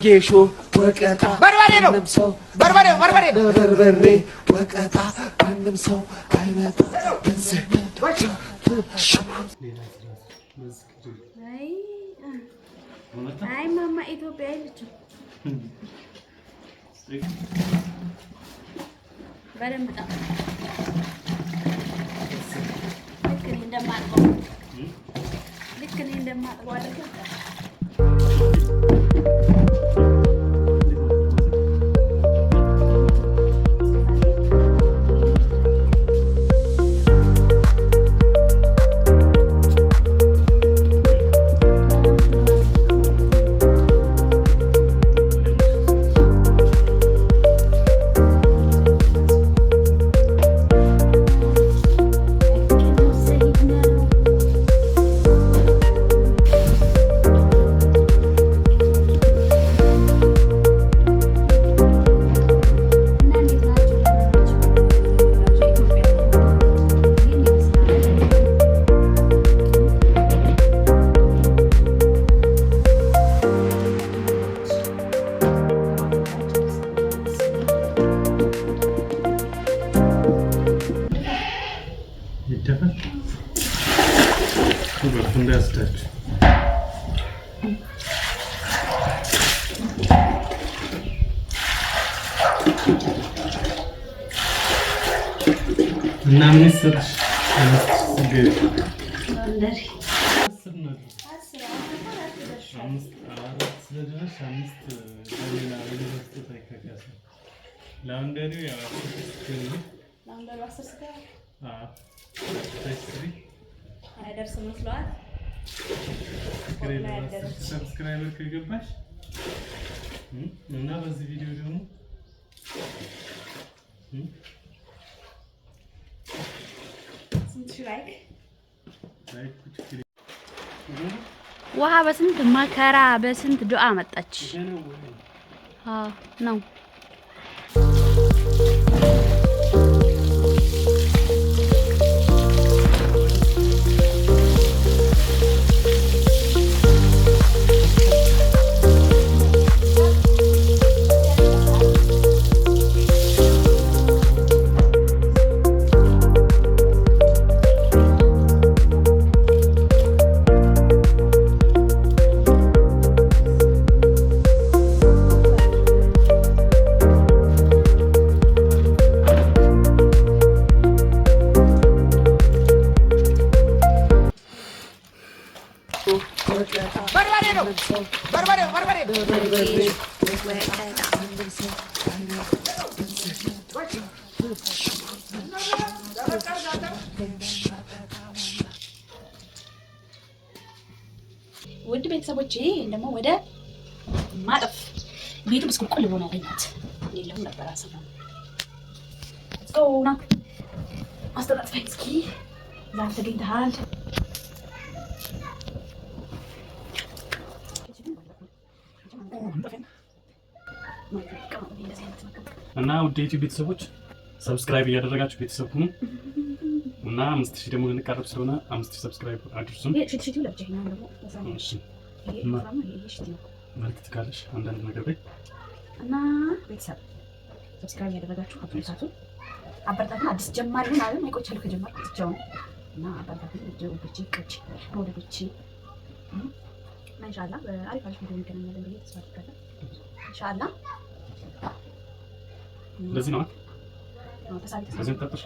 ጌሾ ወቀጣ በርበሬ ነው። በርበሬ ወቀጣ ማንም ሰው አይመጣ። አይ ማማ ኢትዮጵያ አይልችም። በደንብ ጣ ልክ እኔ እንደማጥበው አድርገህ እና ምን ይሰጥሽ? ሰብስክራይበር ከገባሽ እና በዚህ ቪዲዮ ደግሞ ውሃ በስንት መከራ በስንት ዱዓ መጣች። ነው ውድ ቤተሰቦቼ ደግሞ ወደ ማጠፍ ቤቱ ብስቁልቁል ብሎ ያገኛት የለም ነበር አሰፋ እስኮና አስተጣጣፊ እስኪ ዛሬ ተገኝተሃል። እና ውድ ዩቲዩብ ቤተሰቦች ሰብስክራይብ እያደረጋችሁ ቤተሰብ ሁኑ እና 5000 ደግሞ ልንቀርብ ስለሆነ 5000 ሰብስክራይብ አድርሱን። መልክት ካለሽ አንዳንድ ነገር በይ እና ቤተሰብ ሰብስክራይብ እያደረጋችሁ አበረታቱን። አዲስ ጀማሪ ሆነ አይደል? አይቆይቻለሁ ከጀመርኩ ትቻው እና አበረታቱን። ወደዶቼ ኢንሻአላህ በአሪፍ ቪዲዮ እንገናኛለን ብዬ ተስፋ አደርጋለሁ። ኢንሻአላህ ለዚህ ነው ተሳልተን ተጠጥሽ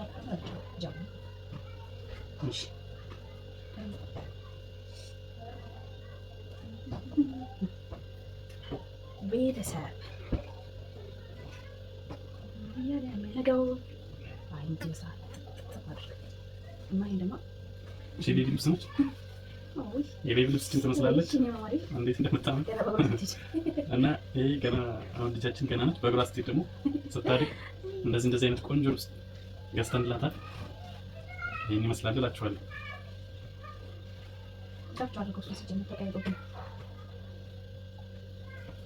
እሺ ቤተሰብ ነገው አይንተሳል ማይንደማ ጄሊ ልብስ ነች። የቤቢ ልብስ ትመስላለች። እንዴት እንደምታምር እና ይሄ ገና አሁን ልጃችን ገና ነች። በእግሯ ስትሄድ ደግሞ ስታድግ እንደዚህ አይነት ቆንጆ ልብስ ገዝተንላታል። ይሄን ይመስላል እላችኋለሁ።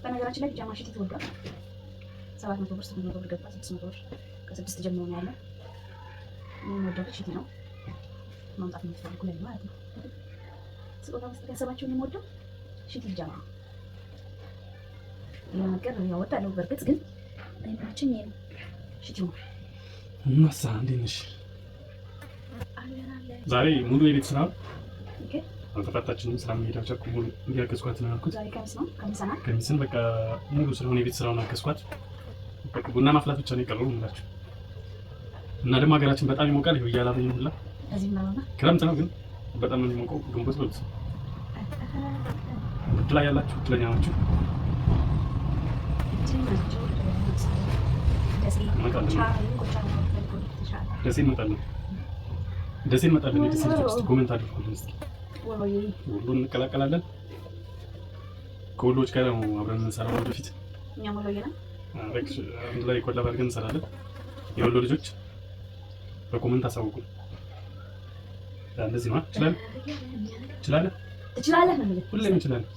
በነገራችን ላይ ፒጃማ ሽቲ ተወዷል። 700 ብር 800 ብር ገባ። 600 ብር ከ6 ጀምሮ ነው ያለው። ምን ወደው ሽቲ ነው ማምጣት የምትፈልጉ ላይ ማለት ነው። ስጦታ መስጠት ያሰባችሁን የምወደው ሽቲ ፒጃማ ነገር ያወጣለው በርግጥ ግን አይመችኝ ነው። ሽቲው እናሳ እንዴት ነሽ? ዛሬ ሙሉ የቤት ስራ አልተፈታችንም። ስራ መሄድ አልቻልኩም። ሙሉ እንዲያገዝኳት ነው ያልኩት። ዛሬ ከሚስ ነው ከሚሰና በቃ ሙሉ ስለሆነ የቤት ስራውን አገዝኳት። በቃ ቡና ማፍላት ብቻ ነው የቀረው እንላችሁ እና ደግሞ ሀገራችን በጣም ይሞቃል። ይኸው እያላበኝ ሁላ እዚህ ማለና ክረምት ነው ግን በጣም ነው የሚሞቀው። ግንቦት በሉት ላይ ያላችሁ ትለኛ ናችሁ። ደሴ እንመጣለን። ደሴ ልጆች ኮሜንት አድርጉልን እስኪ። ወሎ እንቀላቀላለን። ከወሎች ጋር ነው አብረን እንሰራው ወደፊት። እኛም ወሎዬ ነን። አንድ ላይ ኮላብ አድርገን እንሰራለን። የወሎ ልጆች በኮሜንት አሳውቁን። እንደዚህ ነው። ትችላለህ ነው። ሁሌም እንችላለን።